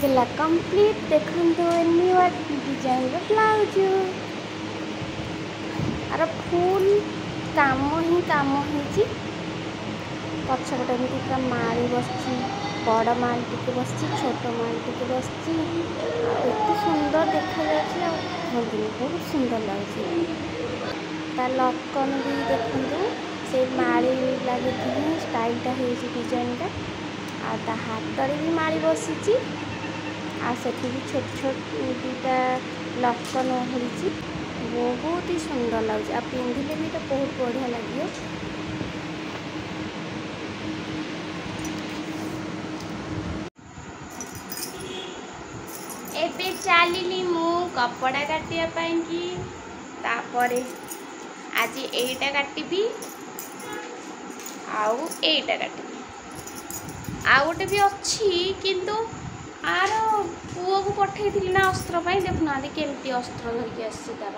ହେଇଗला complete देखंतु new design blouse आर full काम ही काम होची पछपटे एमती पूरा माड़ी बसची बड़ माल टिके बसची छोट माल टिके बसची एते सुंदर देखा जाची बहुत सुंदर लगुच लटकन भी देखंतु से माड़ी लगे स्टाइलटा हो डिजाइनटा आ हाथ भी माड़ी बसी आ सेठी भी छोट छोट दुटा लटकन होती बहुत ही सुंदर लगे आ पिंधिले भी तो बहुत बढ़िया लगे। एबे चलिली मु कपड़ा काटिया कि तापरे आज एटा काटिबी आउ एटा काटिबी आ गोटे भी अच्छी किंतु आर पुओ को पठेई ना अस्त्र देखुना केमती अस्त्र धरिकी आसी तार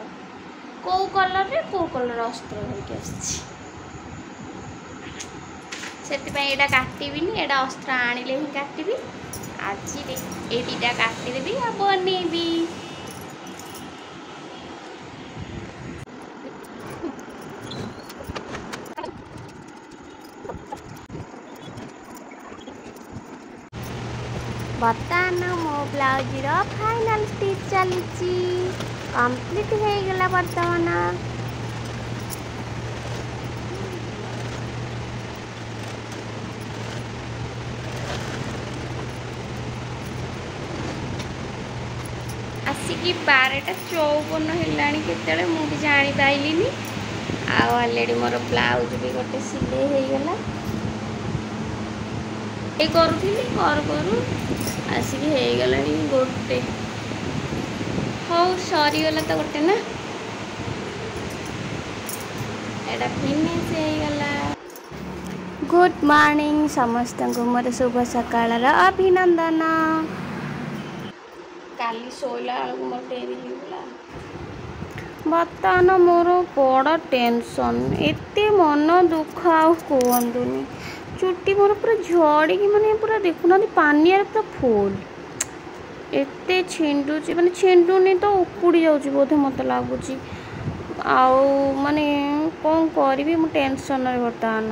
कौ कलर रे कौ कलर अस्त्र धरिकी आसी एटा काटिबिनी एटा अस्त्र आनिले ही काटिबी आज ए दीटा काटिदेबी आ बनेबी। बर्तमान मो ब्लाउज फाइनल स्टिच चली कंप्लीट हो गला बर्तमान आसिकी 12:54 है मुझे जानी पाइलिनी आलरेडी मोर ब्लाउज भी गोटे सिले हो गला करूँ करू आसिक हो गला गोटे हो सरीगला तो गोटे ना एटा फिनिश हो गला। गुड मॉर्निंग समस्त को मोर शुभ सकाळ अभिनंदन। काली शोला मोर डेरी होगा बर्तमान मोर बड़ टेंशन एते मन दुख आ कहतुनि चुट्टी मोर पूरा झड़ी माने पूरा देखुना पानी पूरा फुल एते छिंडुची माने छिंडुनी तो उपुड़ी जाउची बोधे मत लागुची आउ माने कौन करी मु टेंशन रे बर्तमान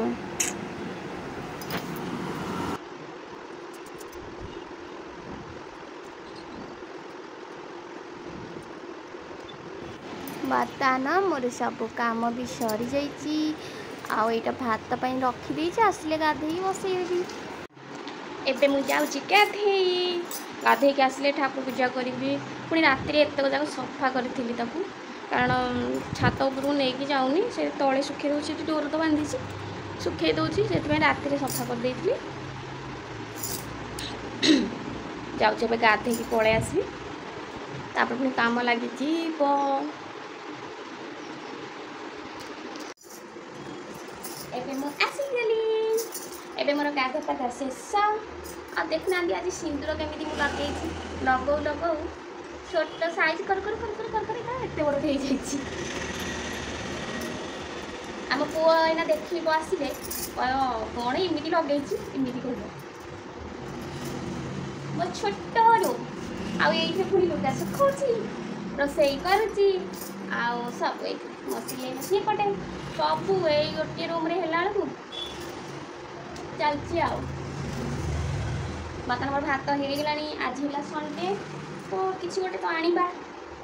बर्तमान मोर सब काम भी सरी जाइए आईटा भात रखी आसिले गाधे बसैबी एबे मु जाउची गाधे आसिले ठाकुर पूजा करी पुणी राति एतक जाक सफा करी कारण छात उपरକୁ नहीं जाऊनी से तले सुखे दूसरी डोर तो बांधी सुखे दूसरी से राति सफा कर देती जाऊे गाधे पलि आसबि तापर पुणी काम लगी एबे मोर गाधा पाधा शेष आ देखना आज सिंदूर केमी लगे लगौ लगौ छोट साइज कर कर कर कर कर कर एत बड़ हो जाइए आम पुआ एना देख आसिले कौन इमिटी लगे इमिटी कह मो छोट रू आईठे पुणी लुगा सुखाऊँगी रोसई करुच्ची आउ सब मो सिले मशीन पटे सब ये गोटे रूम रे हेला बेलू चलती बर्तमान मोर भात हो गला आज है संडे तो किसी गोटे तो आनिबा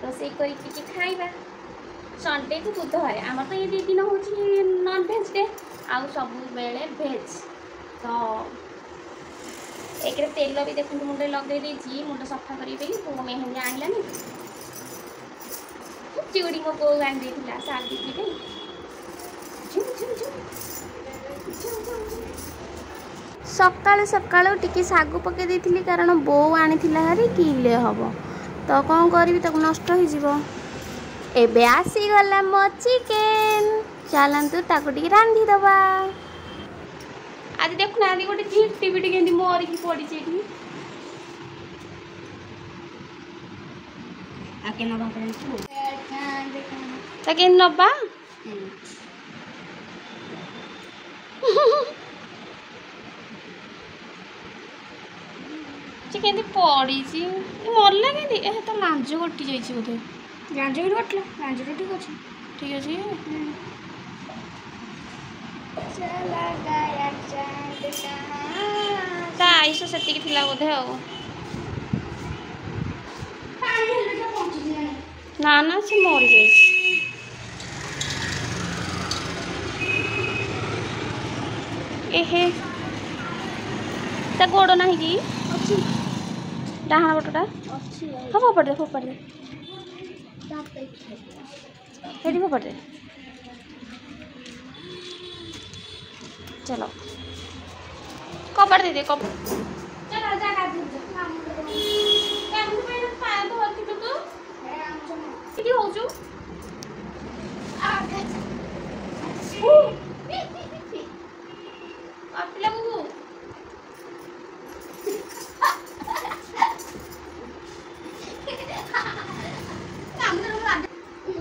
रोसई कर खाइबा संडे को बुधवार आम तो ये 2 दिन हूँ नॉन भेज डे आउ सब बेले भेज तो एक तेल भी देखते मुंडे लगे मुंड सफा करी पो मेहंदी आनलानी चूड़ी मो पो आनी शादी की सकाळु सकाळु टिके सागु पके देथिली कारण बो आनी हारी किले हम तो कौन करी तक नष्ट हो जीवो एबे आसी गला मो चिकेन चलतु ताको टिके रांधी दबा आज देखुना आदि गोटे झिट्टी बिटी केंदी मोरी की पड़ी छी आके नबा ताके नबा केंदी पड़ी मरला केंदी ए तो लांज कटि जाइए बोधे लांज भी कटला लांज तो ठीक अच्छे ठीक अच्छे चला गया चांद कहाँ ता आयुष से बोधे ना ना से मरी जाए एहे ता गोड़ ना कि डाहाण पटटा हाँ फोपाड़ दे हेटी फोपाड़ दे चलो कपड़ दे कपड़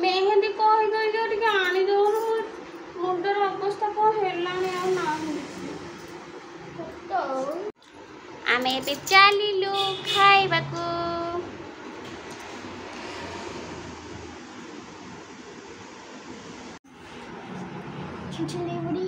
मेहंदी कहीदे आनी दौन मुंडर अवस्था कौन है आम ए चलू खाइबा छुछुली बुढ़ी